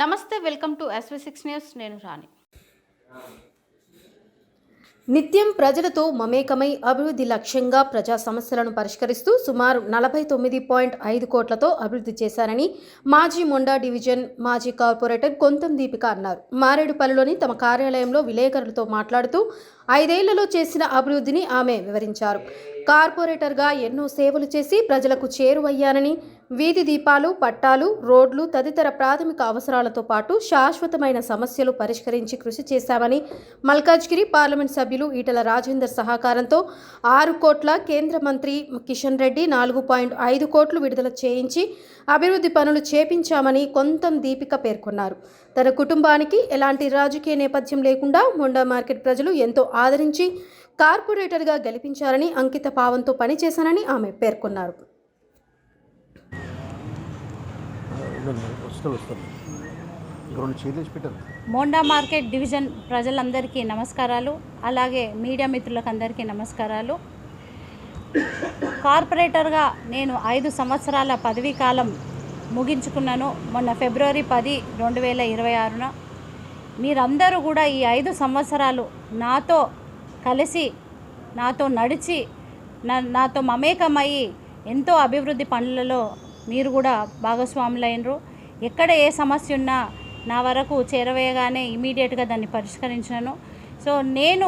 నమస్తే, welcome to SV6 news. నేను రాణి. నిత్యం ప్రజలతో మమేకమై అభివృద్ధి లక్ష్యంగా ప్రజా సమస్యలను పరిష్కరిస్తూ సుమారు 49.5 కోట్లతో అభివృద్ధి చేశారని మాజీ మొండా డివిజన్ మాజీ కార్పొరేటర్ కొంతం దీపిక అన్నారు. మారేడుపల్లిలోని తమ కార్యాలయంలో విలేకరులతో మాట్లాడుతూ 5 ఏళ్లలో చేసిన అభివృద్ధిని ఆమె వివరించారు. కార్పొరేటర్గా ఎన్నో సేవలు చేసి ప్రజలకు చేరువయ్యానని, వీధి దీపాలు, పట్టాలు, రోడ్లు తదితర ప్రాథమిక అవసరాలతో పాటు శాశ్వతమైన సమస్యలు పరిష్కరించి కృషి చేశామని, మల్కాజ్గిరి పార్లమెంట్ సభ్యులు ఈటల రాజేందర్ సహకారంతో 6 కోట్ల, కేంద్ర మంత్రి కిషన్ రెడ్డి 4.5 కోట్లు విడుదల చేయించి అభివృద్ధి పనులు చేపించామని కొంతం దీపిక పేర్కొన్నారు. తన కుటుంబానికి ఎలాంటి రాజకీయ నేపథ్యం లేకుండా మొండా మార్కెట్ ప్రజలు ఎంతో ఆదరించి కార్పొరేటర్గా గెలిపించారని, అంకిత భావంతో పనిచేశానని ఆమె పేర్కొన్నారు. మోండా మార్కెట్ డివిజన్ ప్రజలందరికీ నమస్కారాలు, అలాగే మీడియా మిత్రులకు అందరికీ నమస్కారాలు. కార్పొరేటర్గా నేను 5 సంవత్సరాల పదవీ కాలం ముగించుకున్నాను మొన్న ఫిబ్రవరి 10, 2026న. మీరందరూ కూడా ఈ 5 సంవత్సరాలు నాతో కలిసి, నాతో నడిచి, నాతో మమేకమయ్యి ఎంతో అభివృద్ధి పనులలో మీరు కూడా భాగస్వాములైనరు. ఎక్కడ ఏ సమస్య ఉన్నా నా వరకు చేరవేయగానే ఇమీడియట్గా దాన్ని పరిష్కరించాను. సో నేను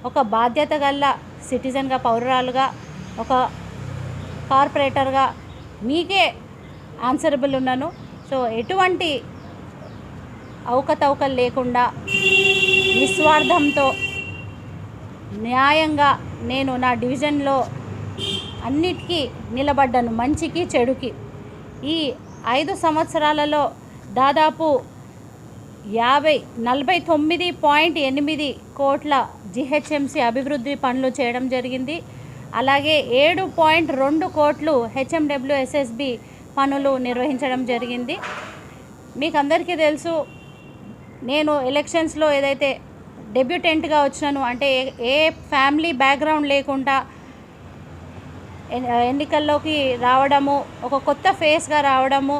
ఒక బాధ్యత గల సిటిజన్గా, పౌరురాలుగా, ఒక కార్పొరేటర్గా మీకే ఆన్సరబుల్ ఉన్నాను. సో ఎటువంటి అవకతవకలు లేకుండా నిస్వార్థంతో న్యాయంగా నేను నా డివిజన్లో అన్నిటికీ నిలబడ్డాను, మంచికి చెడుకి. ఈ 5 సంవత్సరాలలో దాదాపు 49.8 కోట్ల జిహెచ్ఎంసి అభివృద్ధి పనులు చేయడం జరిగింది. అలాగే 7.2 కోట్లు హెచ్ఎండబ్ల్యూఎస్ఎస్బి పనులు నిర్వహించడం జరిగింది. మీకు అందరికీ తెలుసు, నేను ఎలక్షన్స్లో ఏదైతే డెబ్యూటెంట్గా వచ్చినాను అంటే ఏ ఫ్యామిలీ బ్యాక్గ్రౌండ్ లేకుండా ఎన్నికల్లోకి రావడము, ఒక కొత్త ఫేస్గా రావడము,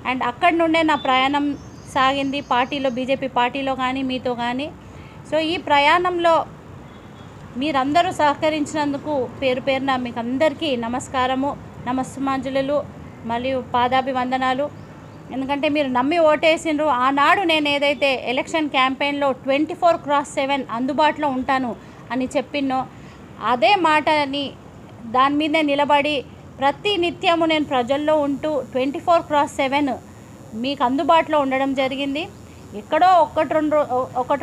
అండ్ అక్కడి నుండే నా ప్రయాణం సాగింది పార్టీలో, బీజేపీ పార్టీలో కానీ, మీతో కానీ. సో ఈ ప్రయాణంలో మీరందరూ సహకరించినందుకు పేరు పేరున మీకు అందరికీ నమస్కారము, నమస్సుమాంజలు మరియు పాదాభివందనాలు. ఎందుకంటే మీరు నమ్మి ఓటేసిండ్రు. ఆనాడు నేను ఏదైతే ఎలక్షన్ క్యాంపెయిన్లో 24/7 అందుబాటులో ఉంటాను అని చెప్పినో అదే మాటని దాని మీదే నిలబడి ప్రతి నిత్యము నేను ప్రజల్లో ఉంటూ 24/7 మీకు అందుబాటులో ఉండడం జరిగింది. ఎక్కడో ఒకటి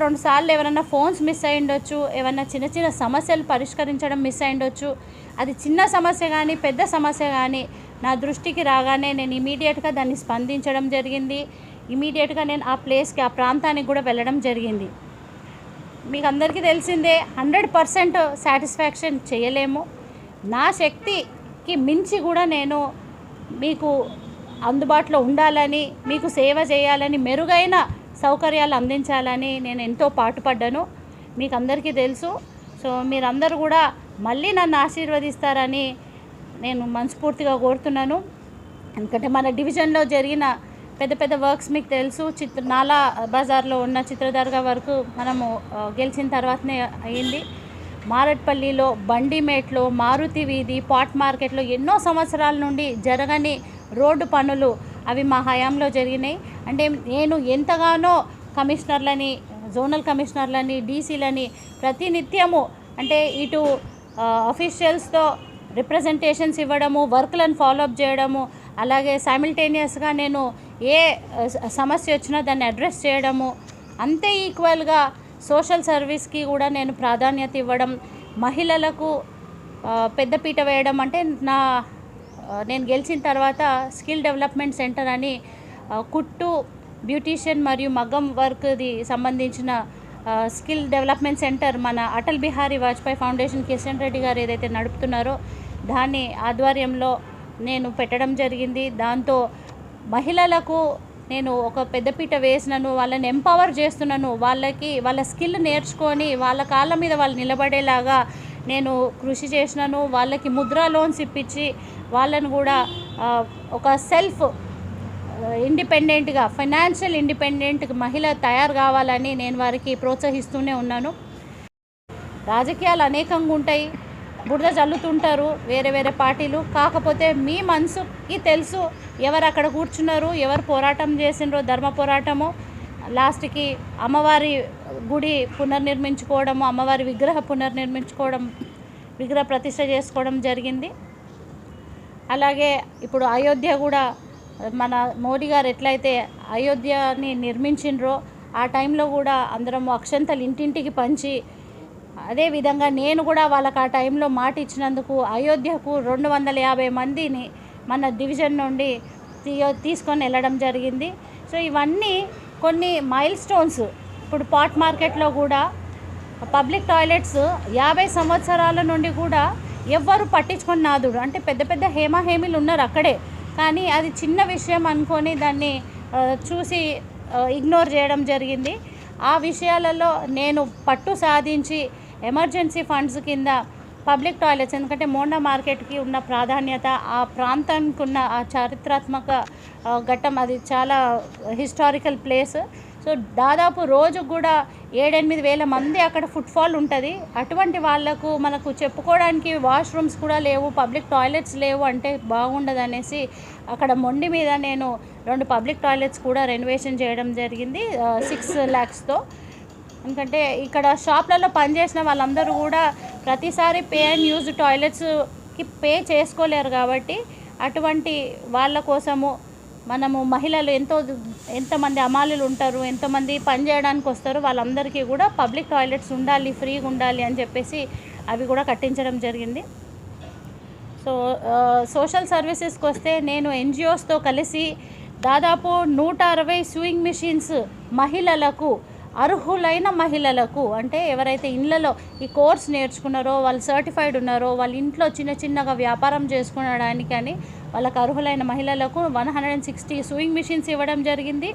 రెండు సార్లు ఎవరైనా ఫోన్స్ మిస్ అయి ఉండొచ్చు, ఏమైనా చిన్న చిన్న సమస్యలు పరిష్కరించడం మిస్ అయి ఉండొచ్చు. అది చిన్న సమస్య కానీ పెద్ద సమస్య కానీ నా దృష్టికి రాగానే నేను ఇమీడియట్గా దాన్ని స్పందించడం జరిగింది. ఇమీడియట్గా నేను ఆ ప్లేస్కి, ఆ ప్రాంతానికి కూడా వెళ్ళడం జరిగింది. మీకు అందరికీ తెలిసిందే, 100% సాటిస్ఫాక్షన్ చేయలేము. నా శక్తికి మించి కూడా నేను మీకు అందుబాటులో ఉండాలని, మీకు సేవ చేయాలని, మెరుగైన సౌకర్యాలు అందించాలని నేను ఎంతో పాటుపడ్డాను. మీకు అందరికీ తెలుసు. సో మీరందరూ కూడా మళ్ళీ నన్ను ఆశీర్వదిస్తారని నేను మనస్ఫూర్తిగా కోరుతున్నాను. ఎందుకంటే మన డివిజన్లో జరిగిన పెద్ద పెద్ద వర్క్స్ మీకు తెలుసు. నాలా బజార్లో ఉన్న చిత్రదర్గా వరకు మనము గెలిచిన తర్వాతనే అయింది. మారేడుపల్లిలో, బండిమేట్లో, మారుతి వీధి, పాట్ మార్కెట్లో ఎన్నో సంవత్సరాల నుండి జరగని రోడ్డు పనులు అవి మా హయాంలో జరిగినాయి. అంటే నేను ఎంతగానో కమిషనర్లని, జోనల్ కమిషనర్లని, డీసీలని ప్రతినిత్యము అంటే ఇటు అఫీషియల్స్తో రిప్రజెంటేషన్స్ ఇవ్వడము, వర్క్లను ఫాలోఅప్ చేయడము, అలాగే సైమిల్టేనియస్గా నేను ఏ సమస్య వచ్చినా దాన్ని అడ్రస్ చేయడము, అంతే ఈక్వల్గా సోషల్ సర్వీస్కి కూడా నేను ప్రాధాన్యత ఇవ్వడం, మహిళలకు పెద్దపీట వేయడం. అంటే నేను గెలిచిన తర్వాత స్కిల్ డెవలప్మెంట్ సెంటర్ అని కుట్టు, బ్యూటీషియన్ మరియు మగ్గం వర్క్ది సంబంధించిన స్కిల్ డెవలప్మెంట్ సెంటర్ మన అటల్ బిహారీ వాజ్పేయి ఫౌండేషన్ కిషన్ రెడ్డి గారు ఏదైతే నడుపుతున్నారో దాని ఆధ్వర్యంలో నేను పెట్టడం జరిగింది. దాంతో మహిళలకు నేను ఒక పెద్దపీట వేసినాను, వాళ్ళని ఎంపవర్ చేస్తున్నాను, వాళ్ళ స్కిల్ నేర్చుకొని వాళ్ళ కాళ్ళ మీద వాళ్ళు నిలబడేలాగా నేను కృషి చేసినాను. వాళ్ళకి ముద్రా లోన్స్ ఇప్పించి వాళ్ళను కూడా ఒక ఇండిపెండెంట్గా ఫైనాన్షియల్ ఇండిపెండెంట్ మహిళ తయారు కావాలని నేను వారికి ప్రోత్సహిస్తూనే ఉన్నాను. రాజకీయాలు అనేకంగా ఉంటాయి, బురద చల్లుతుంటారు వేరే వేరే పార్టీలు. కాకపోతే మీ మనసుకి తెలుసు ఎవరు అక్కడ కూర్చున్నారు, ఎవరు పోరాటం చేసినారో, ధర్మ పోరాటము. లాస్ట్కి అమ్మవారి గుడి పునర్నిర్మించుకోవడము, అమ్మవారి పునర్నిర్మించుకోవడం, విగ్రహ ప్రతిష్ఠ చేసుకోవడం జరిగింది. అలాగే ఇప్పుడు అయోధ్య కూడా మన మోడీ గారు ఎట్లయితే అయోధ్యని నిర్మించిండ్రో ఆ టైంలో కూడా అందరం అక్షంతలు ఇంటింటికి పంచి, అదేవిధంగా నేను కూడా వాళ్ళకి ఆ టైంలో మాట ఇచ్చినందుకు అయోధ్యకు 250 మందిని మన డివిజన్ నుండి తీసుకొని వెళ్ళడం జరిగింది. సో ఇవన్నీ కొన్ని మైల్ స్టోన్స్. ఇప్పుడు పాట్ మార్కెట్లో కూడా పబ్లిక్ టాయిలెట్స్ 50 సంవత్సరాల నుండి కూడా ఎవ్వరు పట్టించుకొని నాదుడు, అంటే పెద్ద పెద్ద హేమీలు ఉన్నారు అక్కడే, కానీ అది చిన్న విషయం అనుకొని దాన్ని చూసి ఇగ్నోర్ చేయడం జరిగింది. ఆ విషయాలలో నేను పట్టు సాధించి ఎమర్జెన్సీ ఫండ్స్ కింద పబ్లిక్ టాయిలెట్స్, ఎందుకంటే మోండా మార్కెట్కి ఉన్న ప్రాధాన్యత, ఆ ప్రాంతానికి ఉన్న ఆ చారిత్రాత్మక ఘట్టం, అది చాలా హిస్టారికల్ ప్లేస్. సో దాదాపు రోజు కూడా 7-8 వేల మంది అక్కడ ఫుట్ఫాల్ ఉంటుంది. అటువంటి వాళ్లకు మనకు చెప్పుకోవడానికి వాష్రూమ్స్ కూడా లేవు, పబ్లిక్ టాయిలెట్స్ లేవు అంటే బాగుండదు అనేసి అక్కడ మొండి మీద నేను 2 పబ్లిక్ టాయిలెట్స్ కూడా రెనోవేషన్ చేయడం జరిగింది 6 lakhsతో. ఎందుకంటే ఇక్కడ షాప్లలో పనిచేసిన వాళ్ళందరూ కూడా ప్రతిసారి పే అండ్ యూజ్ టాయిలెట్స్కి పే చేసుకోలేరు కాబట్టి అటువంటి వాళ్ళ కోసము మనము మహిళలు ఎంతమంది అమ్మాయిలు ఉంటారు, ఎంతమంది పని చేయడానికి వస్తారు, వాళ్ళందరికీ కూడా పబ్లిక్ టాయిలెట్స్ ఉండాలి, ఫ్రీగా ఉండాలి అని చెప్పేసి అవి కూడా కట్టించడం జరిగింది. సో సోషల్ సర్వీసెస్కి వస్తే నేను ఎన్జిఓస్తో కలిసి దాదాపు 160 స్వింగ్ మిషన్స్ మహిళలకు, అర్హులైన మహిళలకు, అంటే ఎవరైతే ఇళ్లలో ఈ కోర్స్ నేర్చుకున్నారో, వాళ్ళు సర్టిఫైడ్ ఉన్నారో, వాళ్ళ ఇంట్లో చిన్నగా వ్యాపారం చేసుకునడానికి అని వాళ్ళకు అర్హులైన మహిళలకు 160 స్వింగ్ మిషన్స్ ఇవ్వడం జరిగింది.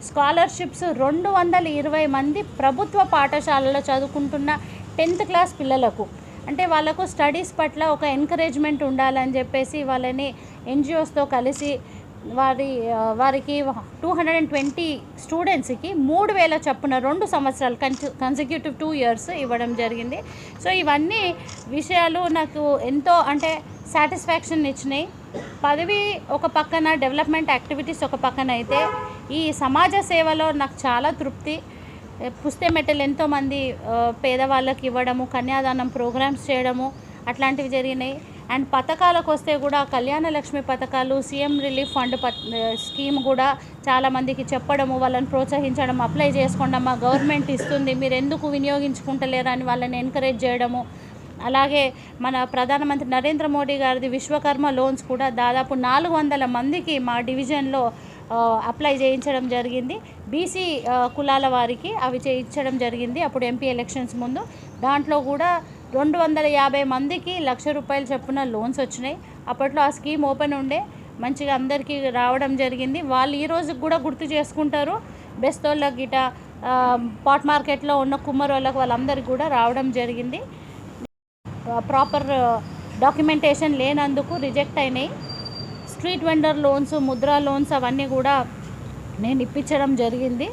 స్కాలర్షిప్స్ 220 మంది ప్రభుత్వ పాఠశాలలో చదువుకుంటున్న 10th క్లాస్ పిల్లలకు, అంటే వాళ్ళకు స్టడీస్ పట్ల ఒక ఎంకరేజ్మెంట్ ఉండాలని చెప్పేసి వాళ్ళని ఎన్జిఓస్తో కలిసి వారికి 220 స్టూడెంట్స్కి 3,000 చొప్పున 2 సంవత్సరాలు కన్సిక్యూటివ్ 2 years ఇవ్వడం జరిగింది. సో ఇవన్నీ విషయాలు నాకు ఎంతో అంటే సాటిస్ఫాక్షన్ ఇచ్చినాయి. పదవి ఒక పక్కన, డెవలప్మెంట్ యాక్టివిటీస్ ఒక పక్కన అయితే, ఈ సమాజ సేవలో నాకు చాలా తృప్తి. పుస్తే మెట్టలు ఎంతోమంది పేదవాళ్ళకి ఇవ్వడము, కన్యాదానం ప్రోగ్రామ్స్ చేయడము అట్లాంటివి జరిగినాయి. అండ్ పథకాలకు వస్తే కూడా కళ్యాణ లక్ష్మి పథకాలు, సీఎం రిలీఫ్ ఫండ్ స్కీమ్ కూడా చాలామందికి చెప్పడము, వాళ్ళని ప్రోత్సహించడం, అప్లై చేసుకోండి అమ్మా గవర్నమెంట్ ఇస్తుంది, మీరు ఎందుకు వినియోగించుకుంటలేరు అని వాళ్ళని ఎంకరేజ్ చేయడము. అలాగే మన ప్రధానమంత్రి నరేంద్ర మోడీ గారిది విశ్వకర్మ లోన్స్ కూడా దాదాపు 400 మందికి మా డివిజన్లో అప్లై చేయించడం జరిగింది. బీసీ కులాల వారికి అవి చేయించడం జరిగింది అప్పుడు ఎంపీ ఎలక్షన్స్ ముందు. దాంట్లో కూడా 250 మందికి ₹1,00,000 చొప్పున లోన్స్ వచ్చినాయి. అప్పట్లో ఆ స్కీమ్ ఓపెన్ ఉండే, మంచిగా అందరికీ రావడం జరిగింది. వాళ్ళు ఈ రోజుకి కూడా గుర్తు చేసుకుంటారు. బెస్తోళ్ళకి గిట పాట్ మార్కెట్లో ఉన్న కుమ్మరోళ్ళకి వాళ్ళందరికీ కూడా రావడం జరిగింది. ప్రాపర్ డాక్యుమెంటేషన్ లేనందుకు రిజెక్ట్ అయినాయి. Street vendor loans, Mudra loans అవన్నీ కూడా నేను ఇప్పించడం జరిగింది.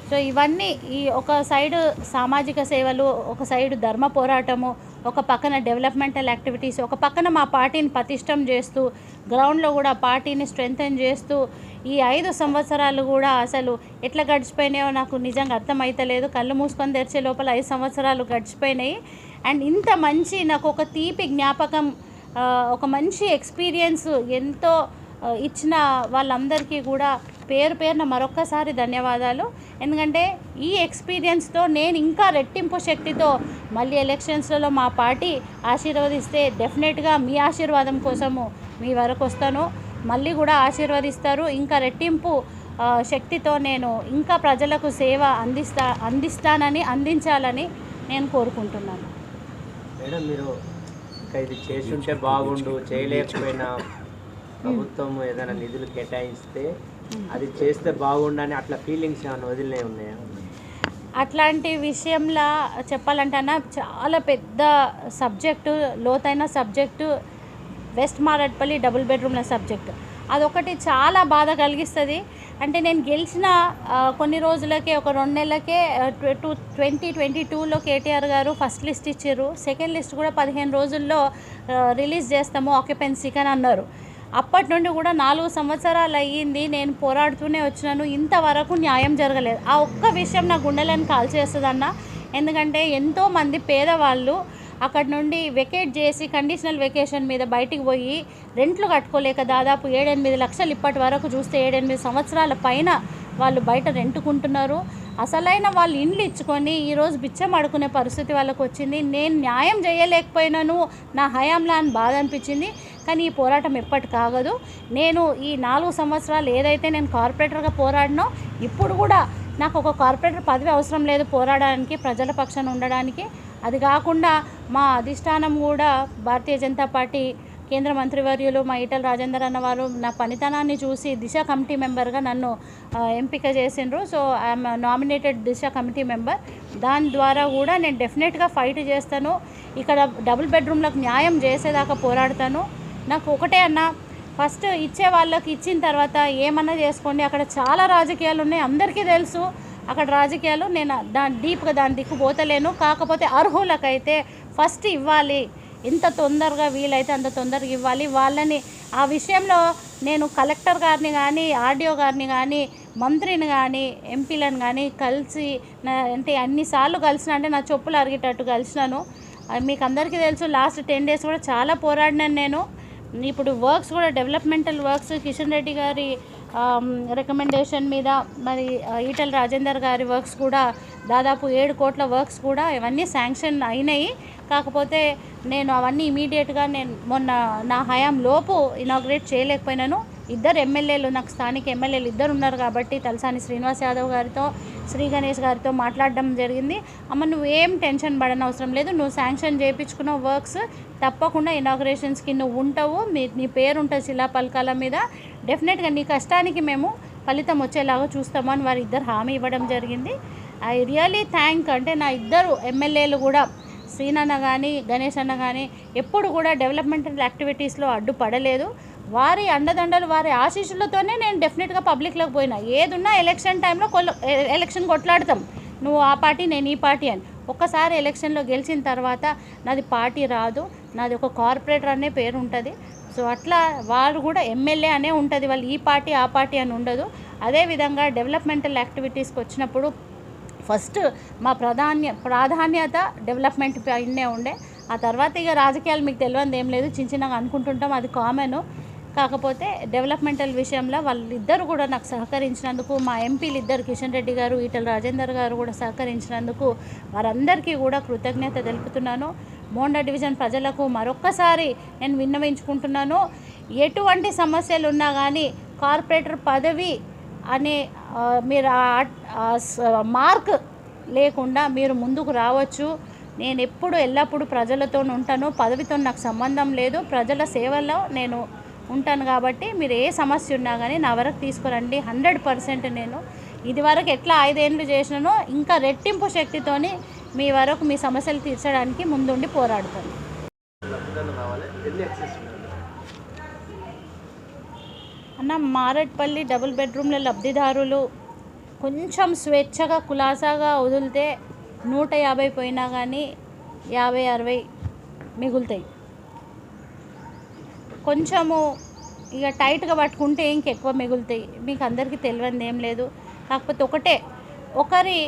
సో ఇవన్నీ ఈ ఒక సైడ్ సామాజిక సేవలు, ఒక సైడ్ ధర్మ పోరాటము, ఒక పక్కన డెవలప్మెంటల్ యాక్టివిటీస్, ఒక పక్కన మా పార్టీని పటిష్టం చేస్తూ, గ్రౌండ్లో కూడా పార్టీని స్ట్రెంథెన్ చేస్తూ, ఈ 5 సంవత్సరాలు కూడా అసలు ఎట్లా గడిచిపోయినాయో నాకు నిజంగా అర్థమైతలేదు. కళ్ళు మూసుకొని తెరిచే లోపల 5 సంవత్సరాలు గడిచిపోయినాయి. అండ్ ఇంత మంచి నాకు ఒక తీపి జ్ఞాపకం, ఒక మంచి ఎక్స్పీరియన్స్ ఎంతో ఇచ్చిన వాళ్ళందరికీ కూడా పేరున మరొక్కసారి ధన్యవాదాలు. ఎందుకంటే ఈ ఎక్స్పీరియన్స్తో నేను ఇంకా రెట్టింపు శక్తితో మళ్ళీ ఎలక్షన్స్లలో మా పార్టీ ఆశీర్వదిస్తే డెఫినెట్గా మీ ఆశీర్వాదం కోసము మీ వరకు వస్తాను. మళ్ళీ కూడా ఆశీర్వదిస్తారు. ఇంకా రెట్టింపు శక్తితో నేను ఇంకా ప్రజలకు సేవ అందించాలని నేను కోరుకుంటున్నాను. మేడం, మీరు ఇంకా ఇది చేస్తుంటే బాగుండు, చేయలేకపోయినా ప్రభుత్వం ఏదైనా నిధులు కేటాయిస్తే అది చేస్తే బాగుండని అట్లా ఫీలింగ్స్ ఏమైనా వదిలే ఉన్నాయా? అట్లాంటి విషయంలో చెప్పాలంటే అన్న, చాలా పెద్ద సబ్జెక్టు, లోతైన subject west Marredpally double బెడ్రూమ్ల subject. అదొకటి చాలా బాధ కలిగిస్తుంది. అంటే నేను గెలిచిన కొన్ని రోజులకే, ఒక 2 నెలలకే 2022లో కేటీఆర్ గారు ఫస్ట్ లిస్ట్ ఇచ్చారు. సెకండ్ లిస్ట్ కూడా 15 రోజుల్లో రిలీజ్ చేస్తాము ఆక్యుపెన్సీకి అని అన్నారు. అప్పటి నుండి కూడా 4 సంవత్సరాలు అయ్యింది, నేను పోరాడుతూనే వచ్చినాను. ఇంతవరకు న్యాయం జరగలేదు. ఆ ఒక్క విషయం నా గుండెలను కాల్చేస్తుందన్న. ఎందుకంటే ఎంతోమంది పేదవాళ్ళు అక్కడ నుండి వెకేట్ చేసి కండిషనల్ వెకేషన్ మీద బయటికి పోయి రెంట్లు కట్టుకోలేక దాదాపు 7-8 లక్షలు ఇప్పటి వరకు చూస్తే 7-8 సంవత్సరాల పైన వాళ్ళు బయట రెంటుకుంటున్నారు. అసలైన వాళ్ళు ఇండ్లు ఇచ్చుకొని ఈరోజు బిచ్చం అడుకునే పరిస్థితి వాళ్ళకు వచ్చింది. నేను న్యాయం చేయలేకపోయినాను నా హయాంలో అని బాధ అనిపించింది. కానీ ఈ పోరాటం ఎప్పటి కాగదు. నేను ఈ 4 సంవత్సరాలు ఏదైతే నేను కార్పొరేటర్గా పోరాడినో, ఇప్పుడు కూడా నాకు ఒక కార్పొరేటర్ పదవి అవసరం లేదు పోరాడడానికి, ప్రజల పక్షాన ఉండడానికి. అది కాకుండా మా అధిష్టానం కూడా భారతీయ జనతా పార్టీ కేంద్ర మంత్రివర్యులు మా ఈటల రాజేందర్ అన్నవారు నా పనితనాన్ని చూసి దిశ కమిటీ మెంబర్గా నన్ను ఎంపిక చేసిండ్రు. So I'm nominated Disha committee member. దాని ద్వారా కూడా నేను డెఫినెట్గా ఫైట్ చేస్తాను. ఇక్కడ డబుల్ బెడ్రూమ్లకు న్యాయం చేసేదాకా పోరాడతాను. నాకు ఒకటే అన్న, ఫస్ట్ ఇచ్చే వాళ్ళకి ఇచ్చిన తర్వాత ఏమన్నా చేసుకోండి. అక్కడ చాలా రాజకీయాలు ఉన్నాయి, అందరికీ తెలుసు అక్కడ రాజకీయాలు. నేను డీప్గా దాని దిక్కు పోతలేను. కాకపోతే అర్హులకైతే ఫస్ట్ ఇవ్వాలి, ఎంత తొందరగా వీలైతే అంత తొందరగా ఇవ్వాలి వాళ్ళని. ఆ విషయంలో నేను కలెక్టర్ గారిని కానీ, ఆర్డీఓ గారిని కానీ, మంత్రిని కానీ, ఎంపీలను కానీ కలిసి అంటే అన్నిసార్లు కలిసిన, అంటే నా చెప్పులు అరిగేటట్టు కలిసినాను. మీకు అందరికీ తెలుసు, లాస్ట్ 10 డేస్ కూడా చాలా పోరాడినాను నేను. ఇప్పుడు వర్క్స్ కూడా డెవలప్మెంటల్ వర్క్స్ కిషన్ రెడ్డి గారి రికమెండేషన్ మీద, మరి ఈటల రాజేందర్ గారి వర్క్స్ కూడా దాదాపు 7 కోట్ల వర్క్స్ కూడా ఇవన్నీ శాంక్షన్ అయినాయి. కాకపోతే నేను అవన్నీ ఇమీడియట్గా నేను మొన్న నా హయాం లోపు ఇనాగ్రేట్ చేయలేకపోయినాను. 2 ఎమ్మెల్యేలు, నాకు స్థానిక ఎమ్మెల్యేలు 2 ఉన్నారు కాబట్టి తలసాని శ్రీనివాస్ యాదవ్ గారితో, శ్రీ గణేష్ గారితో మాట్లాడడం జరిగింది. అమ్మ నువ్వేం టెన్షన్ పడని అవసరం లేదు, నువ్వు శాంక్షన్ చేయించుకున్న వర్క్స్ తప్పకుండా ఇనాగ్రేషన్స్కి నువ్వు ఉంటావు, నీ పేరు ఉంటుంది శిలాపలకాల మీద. డెఫినెట్గా నీ కష్టానికి మేము ఫలితం వచ్చేలాగా చూస్తాము అని వారు 2 హామీ ఇవ్వడం జరిగింది. I really thank. అంటే నా 2 ఎమ్మెల్యేలు కూడా, శ్రీనన్న కానీ గణేష్ అన్న కానీ ఎప్పుడు కూడా డెవలప్మెంటల్ యాక్టివిటీస్లో అడ్డుపడలేదు. వారి అండదండలు, వారి ఆశీస్సులతోనే నేను డెఫినెట్గా పబ్లిక్లోకి పోయినా. ఏదున్నా ఎలక్షన్ టైంలో ఎలక్షన్ కొట్లాడతాం, నువ్వు ఆ పార్టీ నేను ఈ పార్టీ అని. ఒక్కసారి ఎలక్షన్లో గెలిచిన తర్వాత నాది పార్టీ రాదు, నాది ఒక కార్పొరేటర్ అనే పేరు ఉంటుంది. సో అట్లా వారు కూడా ఎమ్మెల్యే అనే ఉంటుంది, వాళ్ళు ఈ పార్టీ ఆ పార్టీ అని ఉండదు. అదేవిధంగా డెవలప్మెంటల్ యాక్టివిటీస్కి వచ్చినప్పుడు ఫస్ట్ మా ప్రాధాన్యత డెవలప్మెంట్ పైనే ఉండే. ఆ తర్వాత ఇక రాజకీయాలు మీకు తెలియదు ఏం లేదు, చిన్నగా అనుకుంటుంటాం, అది కామను. కాకపోతే డెవలప్మెంటల్ విషయంలో వాళ్ళిద్దరు కూడా నాకు సహకరించినందుకు, మా ఎంపీలు 2 కిషన్ రెడ్డి గారు, ఈటల రాజేందర్ గారు కూడా సహకరించినందుకు వారందరికీ కూడా కృతజ్ఞత తెలుపుతున్నాను. మోండా డివిజన్ ప్రజలకు మరొక్కసారి నేను విన్నవించుకుంటున్నాను, ఎటువంటి సమస్యలు ఉన్నా కానీ కార్పొరేటర్ పదవి అనే మీరు మార్క్ లేకుండా మీరు ముందుకు రావచ్చు. నేను ఎల్లప్పుడూ ప్రజలతో ఉంటాను, పదవితో నాకు సంబంధం లేదు, ప్రజల సేవలో నేను ఉంటాను. కాబట్టి మీరు ఏ సమస్య ఉన్నా కానీ నా వరకు తీసుకురండి. 100% నేను ఇదివరకు ఎట్లా 5 ఏళ్ళు చేసినానో ఇంకా రెట్టింపు శక్తితోని మీ వరకు మీ సమస్యలు తీర్చడానికి ముందుండి పోరాడుతాను. అన్న, మారేడ్పల్లి డబుల్ బెడ్రూమ్ల లబ్ధిదారులు కొంచెం స్వేచ్ఛగా కులాసాగా వదిలితే 150 పోయినా కానీ 50-60 మిగులుతాయి. కొంచెము ఇక టైట్గా పట్టుకుంటే ఇంకెక్కువ మిగులుతాయి. మీకు అందరికీ తెలియదు ఏం లేదు. కాకపోతే ఒకరి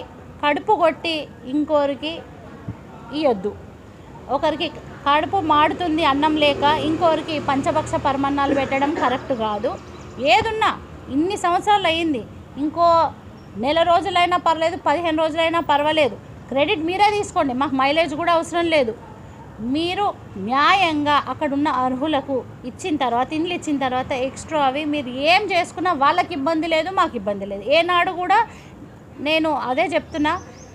కడుపు కొట్టి ఇంకోరికి ఇవ్వద్దు. ఒకరికి కడుపు మాడుతుంది అన్నం లేక ఇంకోరికి పంచభక్ష పరమన్నాలు పెట్టడం కరెక్ట్ కాదు. ఏదున్నా ఇన్ని సంవత్సరాలు అయ్యింది, ఇంకో నెల రోజులైనా పర్లేదు, 15 రోజులైనా పర్వాలేదు, క్రెడిట్ మీరే తీసుకోండి, మాకు మైలేజ్ కూడా అవసరం లేదు. మీరు న్యాయంగా అక్కడున్న అర్హులకు ఇచ్చిన తర్వాత, ఇండ్లు ఇచ్చిన తర్వాత ఎక్స్ట్రా అవి మీరు ఏం చేసుకున్నా వాళ్ళకి ఇబ్బంది లేదు, మాకు ఇబ్బంది లేదు. ఏనాడు కూడా నేను అదే చెప్తున్నా.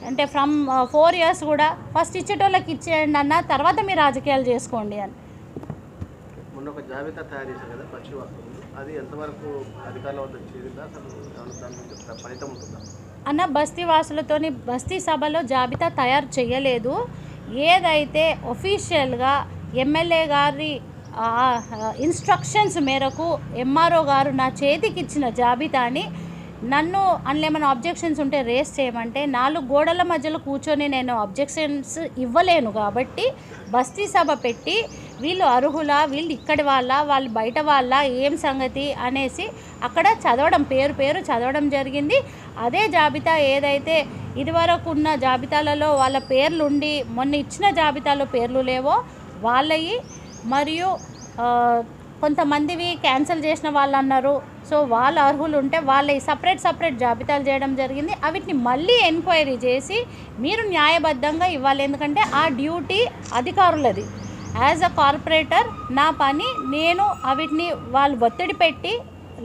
అంటే ఫ్రమ్ 4 years కూడా ఫస్ట్ ఇచ్చేటోళ్ళకి ఇచ్చేయండి అన్న, తర్వాత మీరు రాజకీయాలు చేసుకోండి అని. మొన్న ఒక జాబితా తయారు చేశారు కదా పచ్చివాసులు, అది ఎంతవరకు అధికారుల వద్ద చేరిందా, అసలు ఫలితం ఉంటుందా అన్న? బస్తీ వాసులతోని బస్తీ సభలో జాబితా తయారు చేయలేదు. ఏదైతే ఒఫీషియల్గా ఎమ్మెల్యే గారి ఇన్స్ట్రక్షన్స్ మేరకు ఎంఆర్ఓ గారు నా చేతికి ఇచ్చిన జాబితాని నన్ను అందులో ఏమైనా ఆబ్జెక్షన్స్ ఉంటే రేస్ చేయమంటే 4 గోడల మధ్యలో కూర్చొని నేను ఆబ్జెక్షన్స్ ఇవ్వలేను. కాబట్టి బస్తీ సభ పెట్టి వీళ్ళు అర్హులా, వీళ్ళు ఇక్కడి వాళ్ళ, వాళ్ళు బయట వాళ్ళ, ఏం సంగతి అనేసి అక్కడ చదవడం, పేరు చదవడం జరిగింది. అదే జాబితా ఏదైతే ఇదివరకు ఉన్న జాబితాలలో వాళ్ళ పేర్లు ఉండి మొన్న ఇచ్చిన జాబితాలో పేర్లు లేవో వాళ్ళవి, మరియు కొంతమందివి క్యాన్సిల్ చేసిన వాళ్ళు అన్నారు. సో వాళ్ళ అర్హులు ఉంటే వాళ్ళవి సపరేట్ జాబితాలు చేయడం జరిగింది. వీటిని మళ్ళీ ఎంక్వైరీ చేసి మీరు న్యాయబద్ధంగా ఇవ్వాలి. ఎందుకంటే ఆ డ్యూటీ అధికారులది. యాజ్ అ కార్పొరేటర్ నా పని, నేను వీటిని వాళ్ళు ఒత్తిడి పెట్టి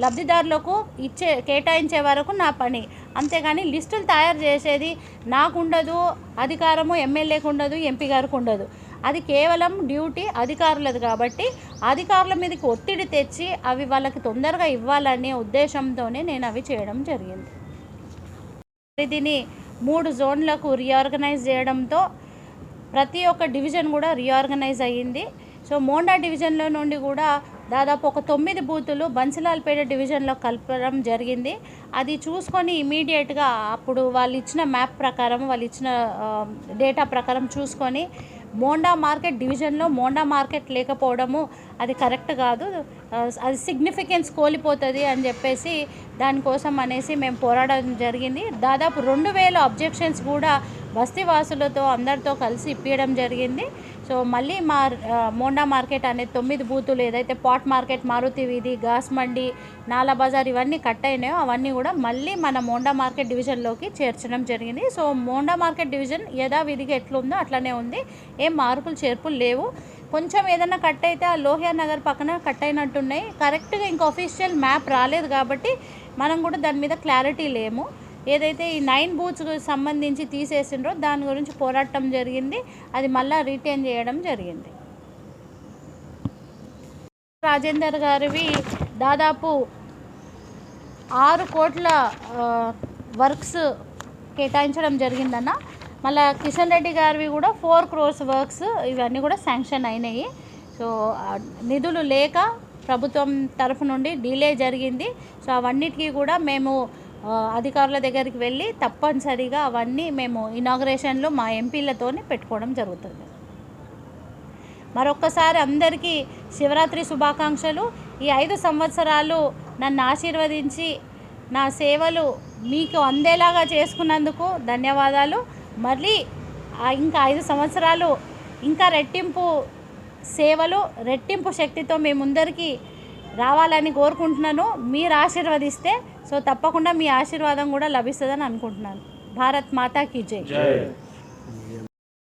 లబ్ధిదారులకు కేటాయించే వరకు నా పని. అంతేగాని లిస్టులు తయారు చేసేది నాకు ఉండదు, అధికారము ఎమ్మెల్యేకు ఉండదు, ఎంపీ గారికి ఉండదు. అది కేవలం డ్యూటీ అధికారులది. కాబట్టి అధికారుల మీదకి ఒత్తిడి తెచ్చి అవి వాళ్ళకి తొందరగా ఇవ్వాలనే ఉద్దేశంతోనే నేను అవి చేయడం జరిగింది. దీన్ని 3 జోన్లకు రీఆర్గనైజ్ చేయడంతో ప్రతి ఒక్క డివిజన్ కూడా రీఆర్గనైజ్ అయ్యింది. సో మోండా డివిజన్లో నుండి కూడా దాదాపు ఒక 9 బూతులు బన్సిలాల్పేట డివిజన్లో కలపడం జరిగింది. అది చూసుకొని ఇమీడియట్గా అప్పుడు వాళ్ళు ఇచ్చిన మ్యాప్ ప్రకారం, వాళ్ళు ఇచ్చిన డేటా ప్రకారం చూసుకొని మోండా మార్కెట్ డివిజన్లో మోండా మార్కెట్ లేకపోవడము అది కరెక్ట్ కాదు, అది సిగ్నిఫికెన్స్ కోల్పోతుంది అని చెప్పేసి దానికోసం అనేసి మేము పోరాడడం జరిగింది. దాదాపు 2000 అబ్జెక్షన్స్ కూడా బస్తీవాసులతో అందరితో కలిసి ఇప్పించడం జరిగింది. సో మళ్ళీ మా మోండా మార్కెట్ అనే 9 బూతులు ఏదైతే పాట్ మార్కెట్, మారుతి వీధి, గాస్ మండి, నాలా బజార్ ఇవన్నీ కట్ అయినాయో అవన్నీ కూడా మళ్ళీ మన మోండా మార్కెట్ డివిజన్లోకి చేర్చడం జరిగింది. సో మోండా మార్కెట్ డివిజన్ యథావిధిగా ఎట్లుందో అట్లనే ఉంది, ఏం మార్పులు చేర్పులు లేవు. కొంచెం ఏదైనా కట్ అయితే ఆ లోహియా నగర్ పక్కన కట్ అయినట్టున్నాయి. కరెక్ట్గా ఇంకా అఫీషియల్ మ్యాప్ రాలేదు కాబట్టి మనం కూడా దాని మీద క్లారిటీ లేము. ఏదైతే ఈ 9 బూత్స్కి సంబంధించి తీసేసిండ్రో దాని గురించి పోరాటం జరిగింది, అది మళ్ళీ రిటైన్ చేయడం జరిగింది. రాజేందర్ గారివి దాదాపు 6 కోట్ల వర్క్స్ కేటాయించడం జరిగిందన్న. మళ్ళీ కిషన్ రెడ్డి గారివి కూడా 4 crores వర్క్స్ ఇవన్నీ కూడా శాంక్షన్ అయినాయి. సో నిధులు లేక ప్రభుత్వం తరఫు నుండి డిలే జరిగింది. సో అవన్నిటికీ కూడా మేము అధికారుల దగ్గరికి వెళ్ళి తప్పనిసరిగా అవన్నీ మేము ఇనాగ్రేషన్లో మా ఎంపీలతోనే పెట్టుకోవడం జరుగుతుంది. మరొక్కసారి అందరికీ శివరాత్రి శుభాకాంక్షలు. ఈ 5 సంవత్సరాలు నన్ను ఆశీర్వదించి నా సేవలు మీకు అందేలాగా చేసుకున్నందుకు ధన్యవాదాలు. మళ్ళీ ఇంకా 5 సంవత్సరాలు ఇంకా రెట్టింపు సేవలు, రెట్టింపు శక్తితో మీ ముందరికి రావాలని కోరుకుంటున్నాను. మీరు ఆశీర్వదిస్తే సో తప్పకుండా మీ ఆశీర్వాదం కూడా లభిస్తుందని అనుకుంటున్నాను. భారత్ మాతా కీ జై.